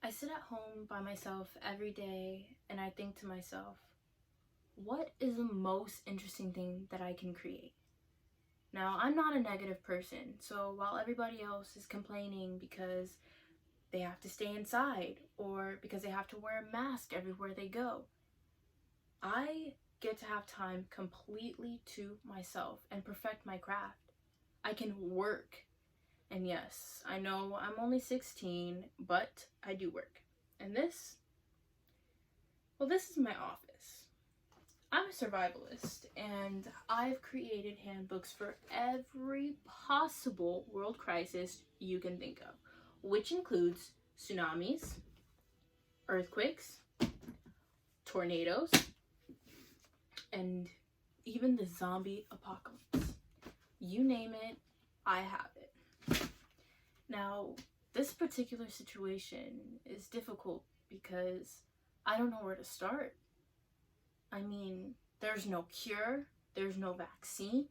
I sit at home by myself every day and I think to myself, what is the most interesting thing that I can create? Now, I'm not a negative person, so while everybody else is complaining because they have to stay inside or because they have to wear a mask everywhere they go, I get to have time completely to myself and perfect my craft. I can work. And yes, I know I'm only 16, but I do work. And this is my office. I'm a survivalist, and I've created handbooks for every possible world crisis you can think of, which includes tsunamis, earthquakes, tornadoes, and even the zombie apocalypse. You name it, I have it. Now, this particular situation is difficult because I don't know where to start. I mean, there's no cure, there's no vaccine.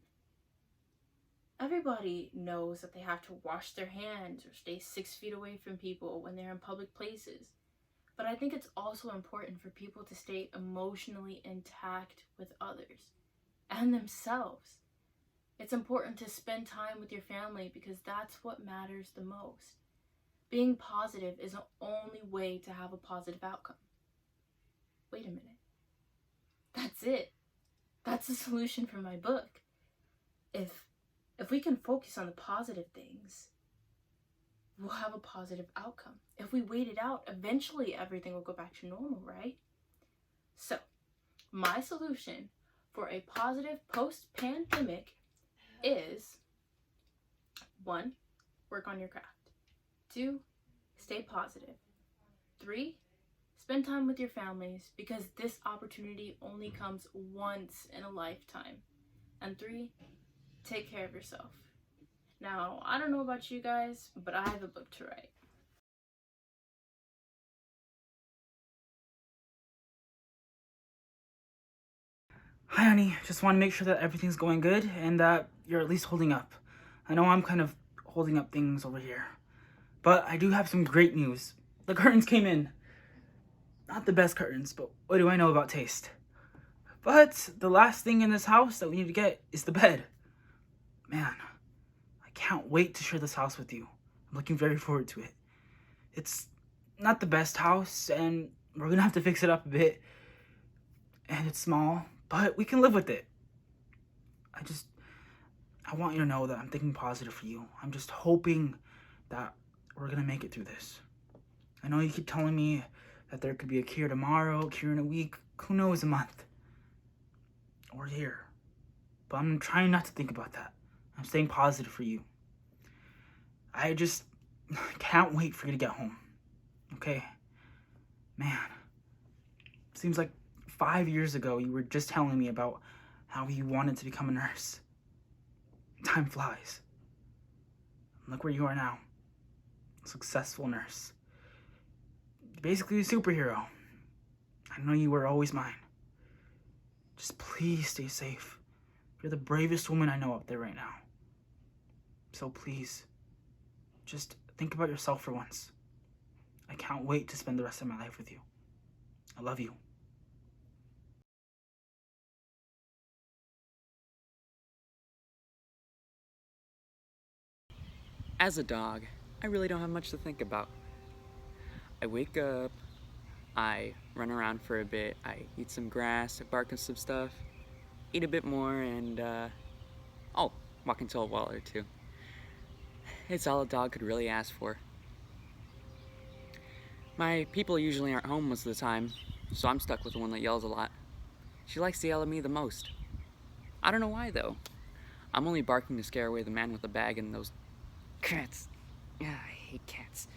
Everybody knows that they have to wash their hands or stay 6 feet away from people when they're in public places. But I think it's also important for people to stay emotionally intact with others and themselves. It's important to spend time with your family because that's what matters the most. Being positive is the only way to have a positive outcome. Wait a minute. That's it. That's the solution for my book. If we can focus on the positive things, we'll have a positive outcome. If we wait it out, eventually everything will go back to normal, right? So, my solution for a positive post-pandemic is 1, work on your craft. 2, stay positive. 3, spend time with your families because this opportunity only comes once in a lifetime. And 3, take care of yourself. Now, I don't know about you guys, but I have a book to write. Hi, honey. Just want to make sure that everything's going good and that you're at least holding up. I know I'm kind of holding up things over here. But I do have some great news. The curtains came in. Not the best curtains, but what do I know about taste? But the last thing in this house that we need to get is the bed. Man, I can't wait to share this house with you. I'm looking very forward to it. It's not the best house, and we're gonna have to fix it up a bit. And it's small, but we can live with it. I want you to know that I'm thinking positive for you. I'm just hoping that we're gonna make it through this. I know you keep telling me that there could be a cure tomorrow, a cure in a week, who knows, a month, or a year. But I'm trying not to think about that. I'm staying positive for you. I just can't wait for you to get home. Okay? Man, seems like 5 years ago you were just telling me about how you wanted to become a nurse. Time flies. Look where you are now. A successful nurse. Basically a superhero. I know you were always mine. Just please stay safe. You're the bravest woman I know out there right now. So please, just think about yourself for once. I can't wait to spend the rest of my life with you. I love you. As a dog, I really don't have much to think about. I wake up, I run around for a bit, I eat some grass, I bark on some stuff, eat a bit more, and oh, walk into a wall or two. It's all a dog could really ask for. My people usually aren't home most of the time, so I'm stuck with the one that yells a lot. She likes to yell at me the most. I don't know why though. I'm only barking to scare away the man with the bag and those cats. Yeah, I hate cats.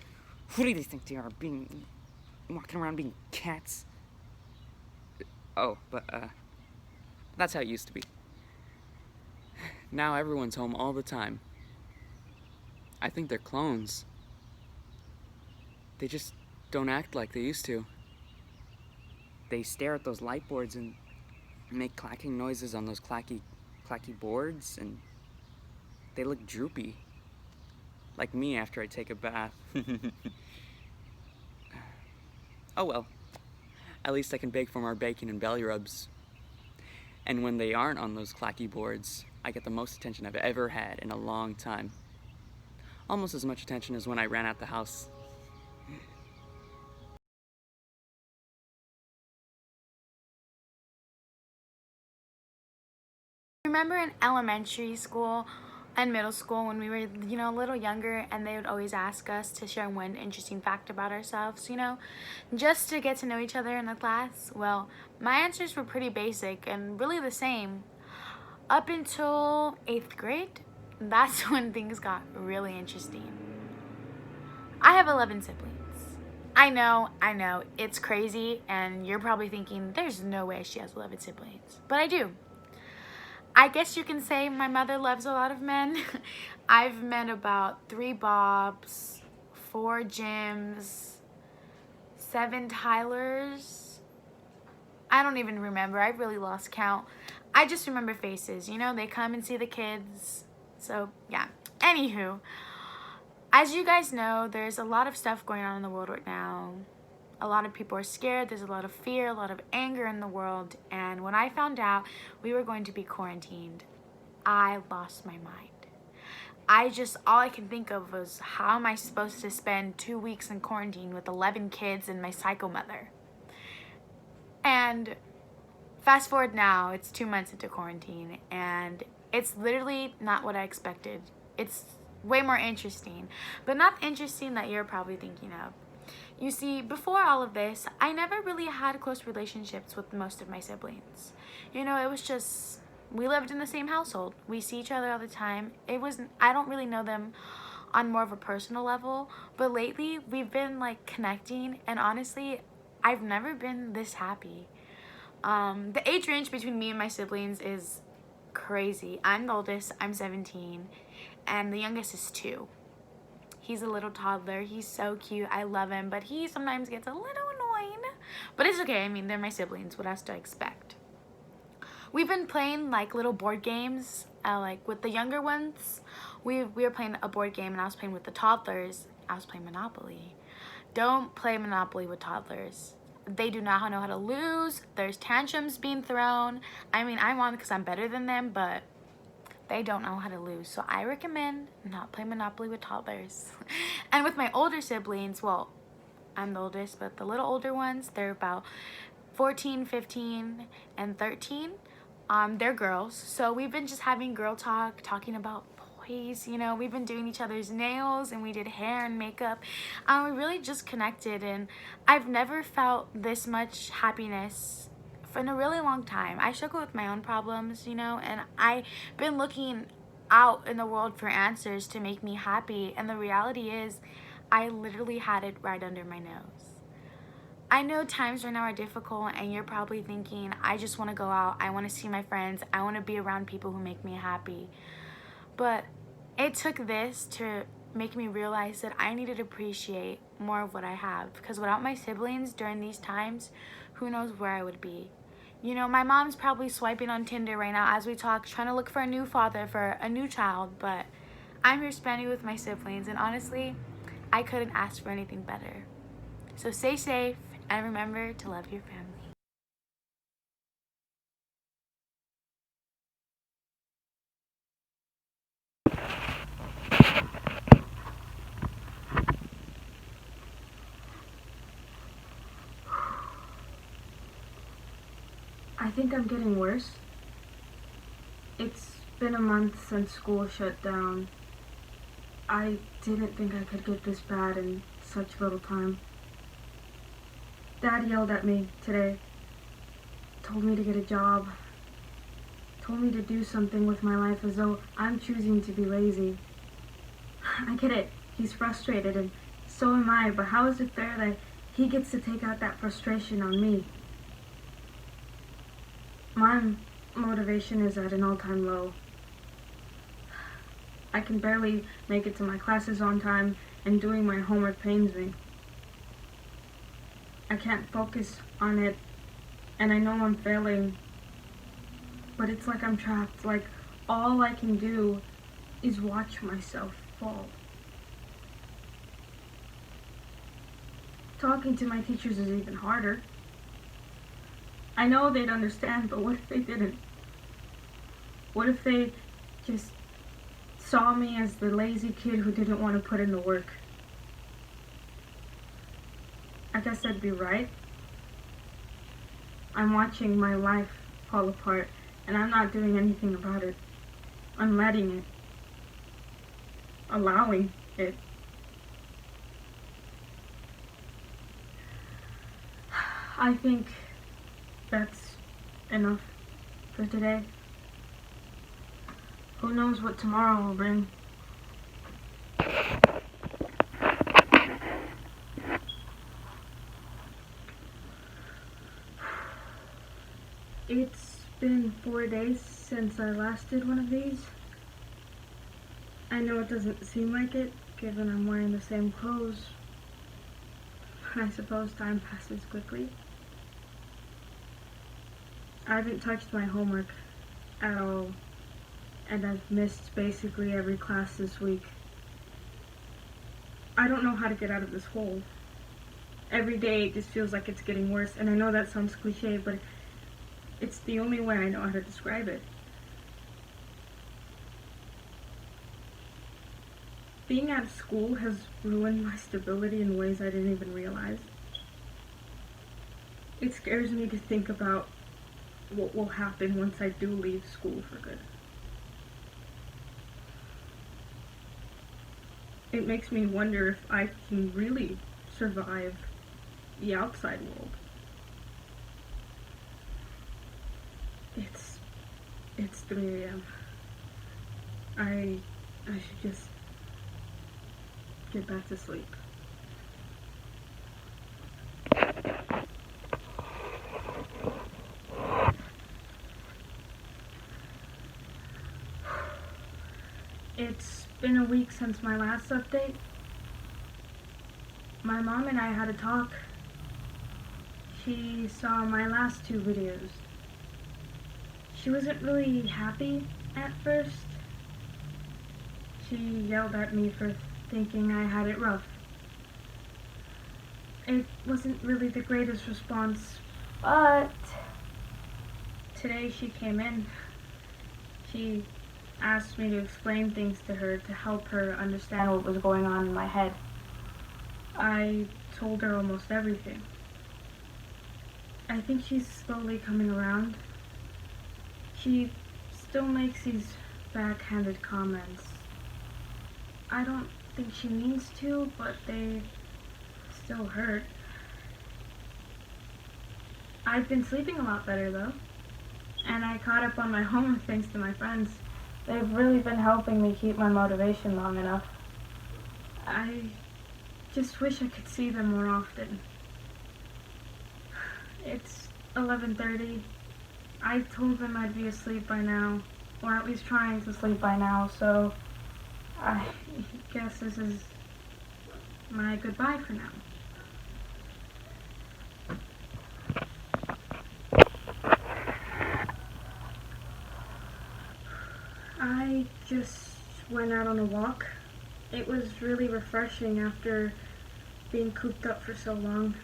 Who do they think they are, walking around being cats? Oh, but that's how it used to be. Now everyone's home all the time. I think they're clones. They just don't act like they used to. They stare at those light boards and make clacking noises on those clacky boards, and they look droopy. Like me after I take a bath. Oh well, at least I can bake for more bacon and belly rubs. And when they aren't on those clacky boards, I get the most attention I've ever had in a long time. Almost as much attention as when I ran out the house. Remember in elementary school and middle school when we were, a little younger, and they would always ask us to share one interesting fact about ourselves, just to get to know each other in the class? Well, my answers were pretty basic and really the same. Up until 8th grade, that's when things got really interesting. I have 11 siblings. I know, it's crazy, and you're probably thinking, there's no way she has 11 siblings. But I do. I guess you can say my mother loves a lot of men. I've met about 3 Bobs, 4 Jims, 7 Tylers. I don't even remember. I really lost count. I just remember faces. They come and see the kids. So, yeah. Anywho, as you guys know, there's a lot of stuff going on in the world right now. A lot of people are scared. There's a lot of fear, a lot of anger in the world. And when I found out we were going to be quarantined, I lost my mind. All I can think of was, how am I supposed to spend 2 weeks in quarantine with 11 kids and my psycho mother? And fast forward now, it's 2 months into quarantine, and it's literally not what I expected. It's way more interesting, but not interesting that you're probably thinking of. You see, before all of this, I never really had close relationships with most of my siblings. It was just, we lived in the same household. We see each other all the time. I don't really know them on more of a personal level, but lately we've been connecting, and honestly, I've never been this happy. The age range between me and my siblings is crazy. I'm the oldest, I'm 17, and the youngest is 2. He's a little toddler. He's so cute. I love him, but he sometimes gets a little annoying. But it's okay. They're my siblings. What else do I expect? We've been playing little board games, with the younger ones. We were playing a board game, and I was playing with the toddlers. I was playing Monopoly. Don't play Monopoly with toddlers. They do not know how to lose. There's tantrums being thrown. I won because I'm better than them, but they don't know how to lose. So I recommend not play Monopoly with toddlers. And with my older siblings, well, I'm the oldest, but the little older ones, they're about 14, 15, and 13. They're girls. So we've been just having girl talk, talking about boys. We've been doing each other's nails, and we did hair and makeup. We really just connected, and I've never felt this much happiness in a really long time. I struggle with my own problems, and I've been looking out in the world for answers to make me happy, and the reality is I literally had it right under my nose. I know times right now are difficult, and you're probably thinking, I just want to go out, I want to see my friends, I want to be around people who make me happy. But it took this to make me realize that I needed to appreciate more of what I have, because without my siblings during these times, who knows where I would be. My mom's probably swiping on Tinder right now as we talk, trying to look for a new father for a new child, but I'm here spending with my siblings, and honestly, I couldn't ask for anything better. So stay safe, and remember to love your family. I think I'm getting worse. It's been a month since school shut down. I didn't think I could get this bad in such little time. Dad yelled at me today, told me to get a job, told me to do something with my life as though I'm choosing to be lazy. I get it, he's frustrated, and so am I, but how is it fair that he gets to take out that frustration on me? My motivation is at an all-time low. I can barely make it to my classes on time, and doing my homework pains me. I can't focus on it, and I know I'm failing, but it's like I'm trapped, like all I can do is watch myself fall. talking to my teachers is even harder. I know they'd understand, but what if they didn't? What if they just saw me as the lazy kid who didn't want to put in the work? I guess I'd be right. I'm watching my life fall apart, and I'm not doing anything about it. I'm letting it. Allowing it. I think that's enough for today. Who knows what tomorrow will bring? It's been 4 days since I last did one of these. I know it doesn't seem like it, given I'm wearing the same clothes. I suppose time passes quickly. I haven't touched my homework at all, and I've missed basically every class this week. I don't know how to get out of this hole. Every day it just feels like it's getting worse, and I know that sounds cliche, but it's the only way I know how to describe it. Being out of school has ruined my stability in ways I didn't even realize. It scares me to think about what will happen once I do leave school for good. It makes me wonder if I can really survive the outside world. It's 3 a.m. I should just get back to sleep. It's been a week since my last update. My mom and I had a talk. She saw my last 2 videos. She wasn't really happy at first. She yelled at me for thinking I had it rough. It wasn't really the greatest response, but today she came in. She asked me to explain things to her to help her understand what was going on in my head. I told her almost everything. I think she's slowly coming around. She still makes these backhanded comments. I don't think she means to, but they still hurt. I've been sleeping a lot better though, and I caught up on my homework thanks to my friends. They've really been helping me keep my motivation long enough. I just wish I could see them more often. It's 11:30. I told them I'd be asleep by now, or at least trying to sleep by now, so I guess this is my goodbye for now. I just went out on a walk. It was really refreshing after being cooped up for so long.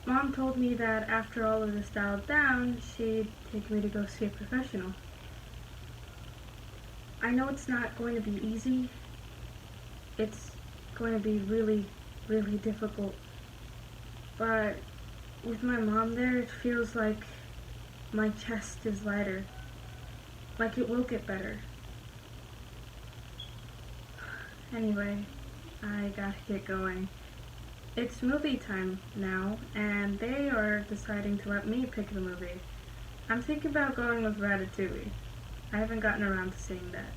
Mom told me that after all of this dialed down, she'd take me to go see a professional. I know it's not going to be easy. It's going to be really, really difficult. But with my mom there, it feels like my chest is lighter. Like it will get better. Anyway, I gotta get going. It's movie time now, and they are deciding to let me pick the movie. I'm thinking about going with Ratatouille. I haven't gotten around to seeing that.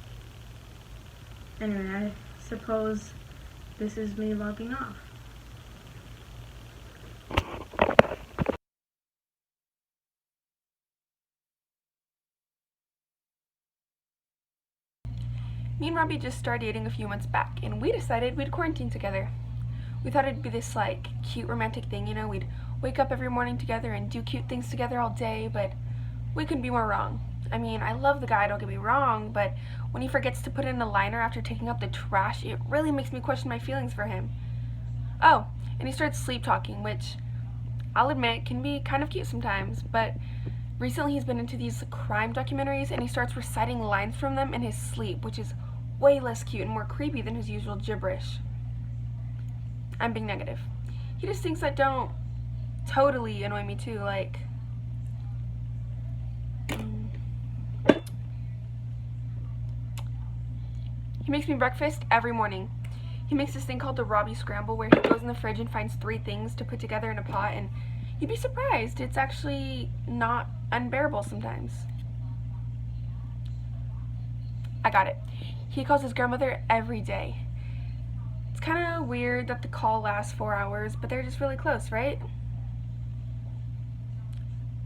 Anyway, I suppose this is me logging off. Me and Robbie just started dating a few months back, and we decided we'd quarantine together. We thought it'd be this, cute romantic thing, you know? We'd wake up every morning together and do cute things together all day, but we couldn't be more wrong. I mean, I love the guy, don't get me wrong, but when he forgets to put in a liner after taking out the trash, it really makes me question my feelings for him. Oh, and he starts sleep talking, which I'll admit can be kind of cute sometimes, but recently he's been into these crime documentaries and he starts reciting lines from them in his sleep, which is way less cute and more creepy than his usual gibberish. I'm being negative. He just thinks that don't totally annoy me too, like... He makes me breakfast every morning. He makes this thing called the Robbie Scramble where he goes in the fridge and finds 3 things to put together in a pot, and you'd be surprised. It's actually not unbearable sometimes. I got it. He calls his grandmother every day. It's kind of weird that the call lasts 4 hours, but they're just really close, right?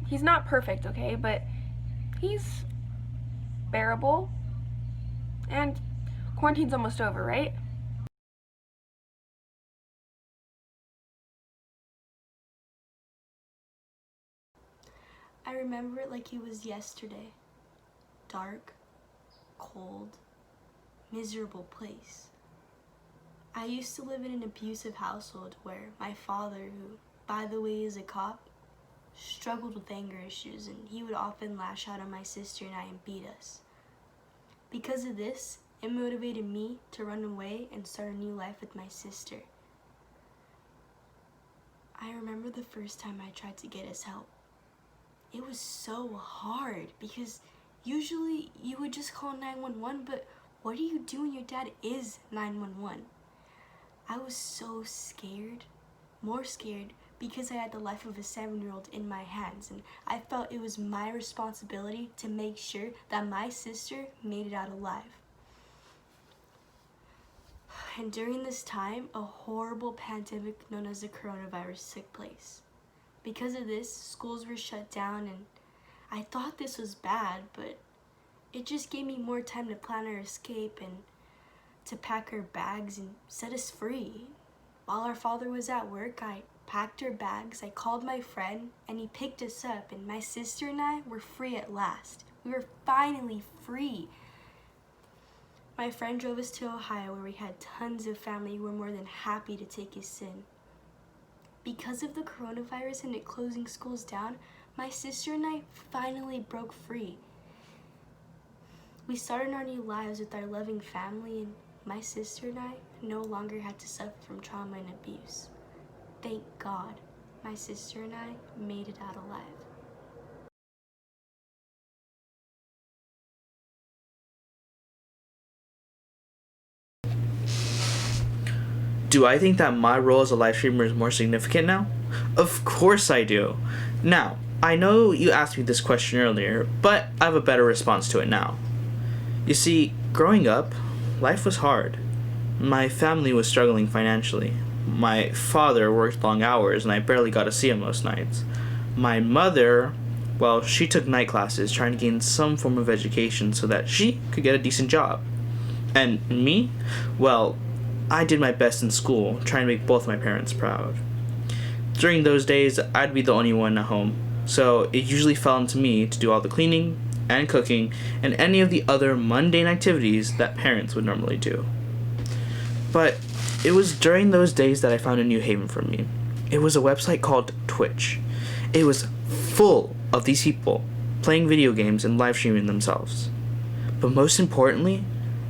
He's not perfect, okay, but he's bearable. And quarantine's almost over, right? I remember it like it was yesterday. Dark, cold, miserable place. I used to live in an abusive household where my father, who, by the way, is a cop, struggled with anger issues, and he would often lash out on my sister and I and beat us. Because of this, it motivated me to run away and start a new life with my sister. I remember the first time I tried to get us help. It was so hard because usually you would just call 911, but what do you do when your dad is 911? I was so scared, more scared, because I had the life of a 7-year-old in my hands, and I felt it was my responsibility to make sure that my sister made it out alive. And during this time, a horrible pandemic known as the coronavirus took place. Because of this, schools were shut down, and I thought this was bad, but it just gave me more time to plan our escape and to pack our bags and set us free. While our father was at work, I packed our bags, I called my friend, and he picked us up, and my sister and I were free at last. We were finally free. My friend drove us to Ohio, where we had tons of family who were more than happy to take us in. Because of the coronavirus and it closing schools down, my sister and I finally broke free. We started our new lives with our loving family, and my sister and I no longer had to suffer from trauma and abuse. Thank God, my sister and I made it out alive. Do I think that my role as a live streamer is more significant now? Of course I do. Now, I know you asked me this question earlier, but I have a better response to it now. You see, growing up, life was hard. My family was struggling financially. My father worked long hours and I barely got to see him most nights. My mother, well, she took night classes trying to gain some form of education so that she could get a decent job. And me? Well, I did my best in school, trying to make both my parents proud. During those days, I'd be the only one at home, so it usually fell into me to do all the cleaning and cooking and any of the other mundane activities that parents would normally do. But it was during those days that I found a new haven for me. It was a website called Twitch. It was full of these people playing video games and live streaming themselves. But most importantly,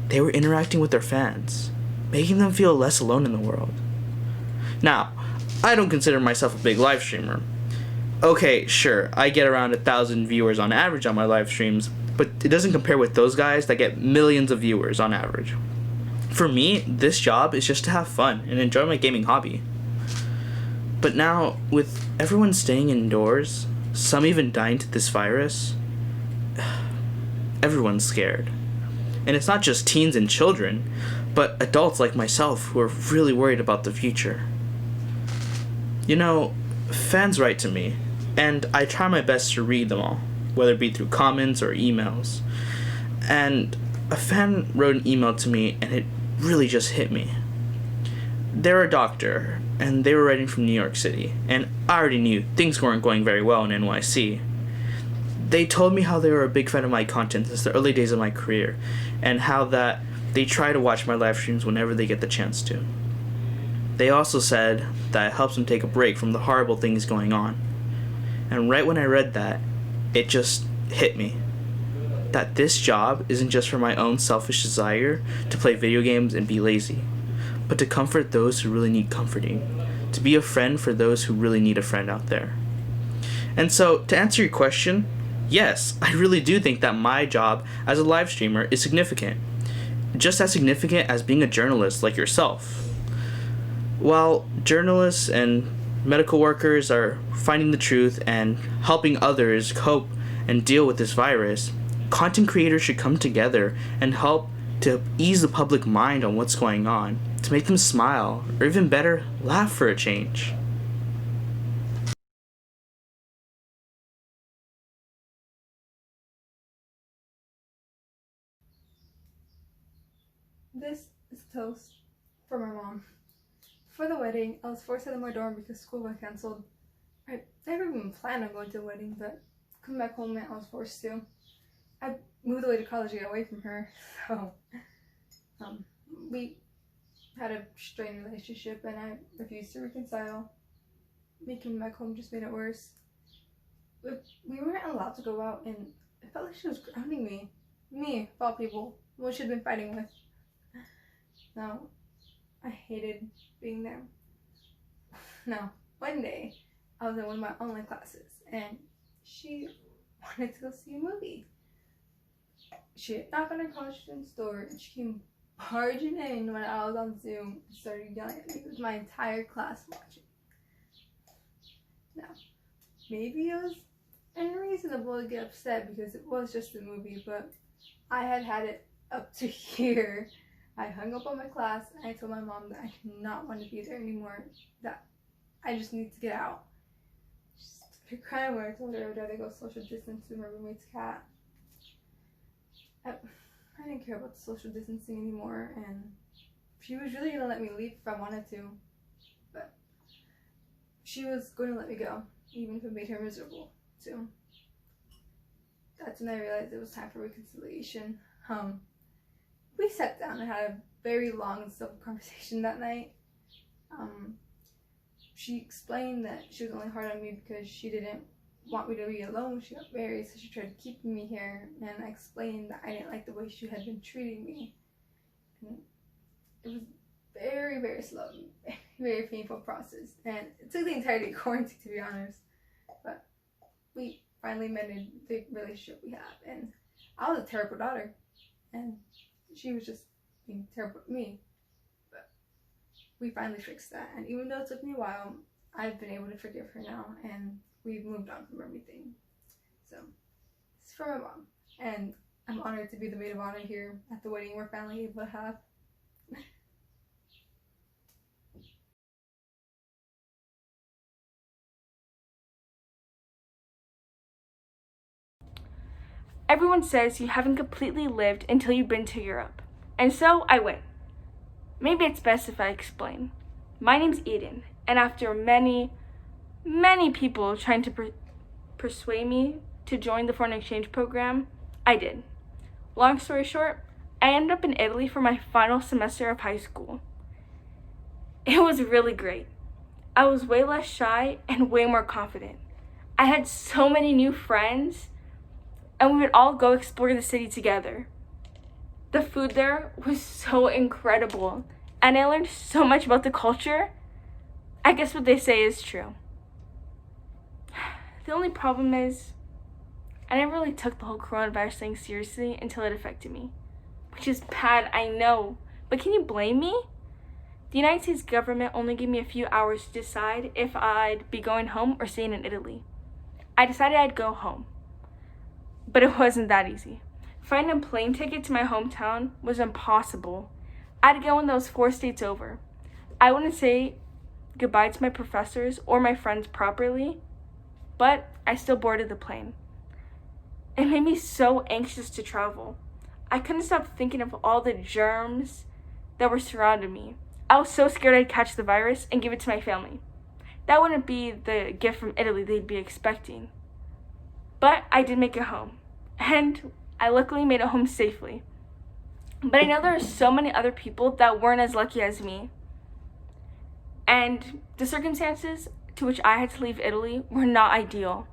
they were interacting with their fans, making them feel less alone in the world. Now, I don't consider myself a big live streamer. Okay, sure, I get around 1,000 viewers on average on my live streams, but it doesn't compare with those guys that get millions of viewers on average. For me, this job is just to have fun and enjoy my gaming hobby. But now, with everyone staying indoors, some even dying to this virus, everyone's scared. And it's not just teens and children, but adults like myself who are really worried about the future. You know, fans write to me, and I try my best to read them all, whether it be through comments or emails. And a fan wrote an email to me, and it really just hit me. They're a doctor, and they were writing from New York City, and I already knew things weren't going very well in NYC. They told me how they were a big fan of my content since the early days of my career, and how that they try to watch my live streams whenever they get the chance to. They also said that it helps them take a break from the horrible things going on. And right when I read that, it just hit me. That this job isn't just for my own selfish desire to play video games and be lazy, but to comfort those who really need comforting, to be a friend for those who really need a friend out there. And so, to answer your question, yes, I really do think that my job as a live streamer is significant. Just as significant as being a journalist like yourself. While journalists and medical workers are finding the truth and helping others cope and deal with this virus, content creators should come together and help to ease the public mind on what's going on, to make them smile, or even better, laugh for a change. This is a toast for my mom. For the wedding, I was forced out of my dorm because school got cancelled. I never even planned on going to the wedding, but coming back home meant I was forced to. I moved away to college to get away from her, so we had a strained relationship and I refused to reconcile. Me coming back home just made it worse. We weren't allowed to go out and it felt like she was grounding me. Me, of all people, what she'd been fighting with. No, I hated being there. Now, one day, I was in one of my online classes, and she wanted to go see a movie. She had knocked on her college student's door, and she came barging in when I was on Zoom and started yelling at me with my entire class watching. Now, maybe it was unreasonable to get upset because it was just a movie, but I had had it up to here. I hung up on my class and I told my mom that I did not want to be there anymore, that I just need to get out. She started crying when I told her that I go social distance with my roommate's cat. I didn't care about the social distancing anymore, and she was really going to let me leave if I wanted to, but she was going to let me go, even if it made her miserable too. That's when I realized it was time for reconciliation. We sat down and had a very long and civil conversation that night. She explained that she was only hard on me because she didn't want me to be alone when she got married, so she tried to keep me here, and I explained that I didn't like the way she had been treating me. And it was very, very slow, very painful process, and it took the entirety of quarantine, to be honest, but we finally mended the relationship we have, and I was a terrible daughter, and she was just being terrible to me, but we finally fixed that, and even though it took me a while, I've been able to forgive her now, and we've moved on from everything. So, it's for my mom, and I'm honored to be the maid of honor here at the wedding we're finally able to have. Everyone says you haven't completely lived until you've been to Europe. And so I went. Maybe it's best if I explain. My name's Eden, and after many people trying to persuade me to join the foreign exchange program, I did. Long story short, I ended up in Italy for my final semester of high school. It was really great. I was way less shy and way more confident. I had so many new friends, and we would all go explore the city together. The food there was so incredible, and I learned so much about the culture. I guess what they say is true. The only problem is, I never really took the whole coronavirus thing seriously until it affected me. Which is bad, I know, but can you blame me? The United States government only gave me a few hours to decide if I'd be going home or staying in Italy. I decided I'd go home. But it wasn't that easy. Finding a plane ticket to my hometown was impossible. I had to go when those 4 states over. I wouldn't say goodbye to my professors or my friends properly, but I still boarded the plane. It made me so anxious to travel. I couldn't stop thinking of all the germs that were surrounding me. I was so scared I'd catch the virus and give it to my family. That wouldn't be the gift from Italy they'd be expecting. But I did make it home, and I luckily made it home safely. But I know there are so many other people that weren't as lucky as me. And the circumstances to which I had to leave Italy were not ideal.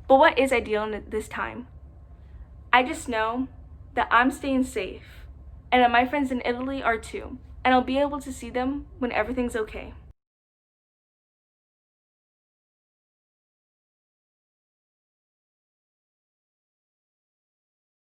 But what is ideal in this time? I just know that I'm staying safe, and that my friends in Italy are too, and I'll be able to see them when everything's okay.